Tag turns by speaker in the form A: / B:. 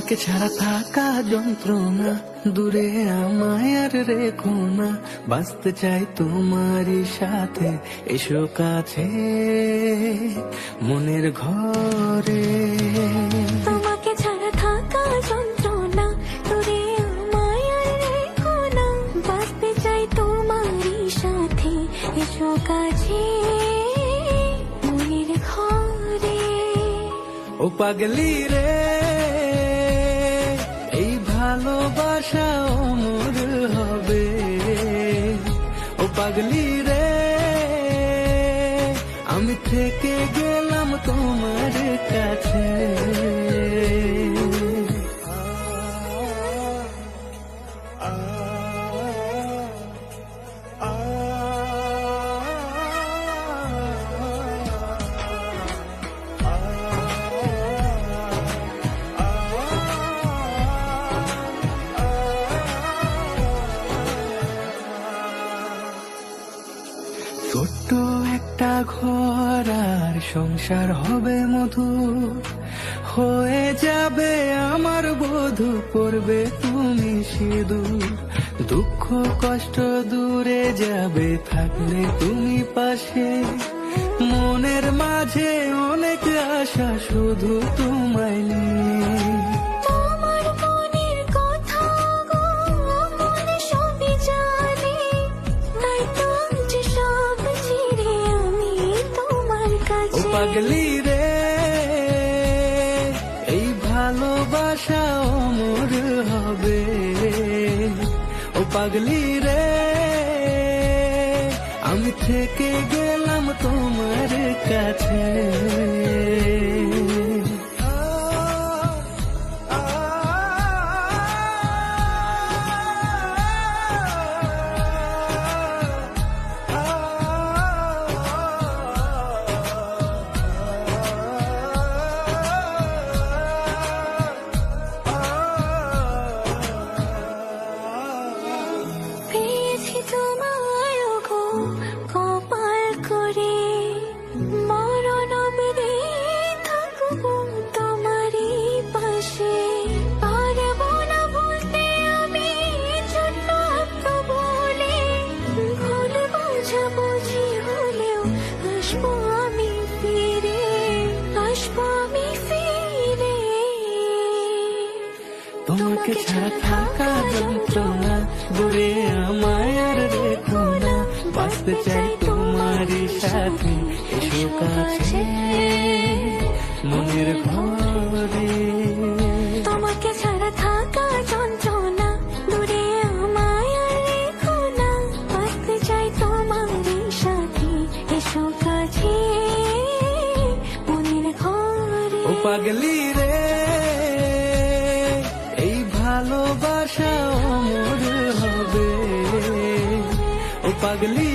A: তোমাকে ছাড়া থাকা যন্ত্রণা, দূরে আমায় আর রেখো না, বাঁচতে চাই তোমারই সাথে, এসো কাছে মনের ঘরে।
B: তোমাকে ছাড়া থাকা যন্ত্রণা, দূরে আমায় আর রেখো না, বাঁচতে চাই তোমারই সাথে, এসো কাছে মনের ঘরে।
A: ও পাগলি রে, এই ভালোবাসা অমর হবে। ও পাগলি রে, আমি থেকে গেলাম তোমার কাছে। ছোট্ট একটা ঘর আর সংসার হবে মধুর, হয়ে যাবে আমার বধূ, পড়বে তুমি সিঁদুর। দুঃখ কষ্ট দূরে যাবে থাকলে তুমি পাশে, মনের মাঝে অনেক আশা শুধু তোমায় নিয়ে।
B: তোমার মনের কথা গো মন সবই জানে, তাই তো যে সব ছেড়ে আমি তোমার
A: ও
B: কাছে।
A: পাগলি রে, এই ভালোবাসা অমর হবে। ও পাগলি রে, আমি থেকে গেলাম তোমার কাছে।
B: পেয়েছি তোমায় গো কপাল করে, মরণ অবধি থাকবো তোমারই পাশে। পারবো না ভুলতে আমি ছোট্ট একটা বলে, ভুল বোঝাবুঝি হলেও আসবো আমি ফিরে, আসবো আমি ফিরে।
A: তোমাকে ছাড়া থাকা যন্ত্রণা, দূরে আমায় আর রেখো না, বাঁচতে চাই তোমারই সাথে, এসো কাছে মনের ঘরে।
B: তোমাকে ছাড়া থাকা যন্ত্রণা, দূরে আমায় আর রেখো না, বাঁচতে চাই তোমারই সাথে, এসো কাছে মনের ঘরে।
A: ও পাগলি রে, এই ভালোবাসা অমর হবে। ও পাগলি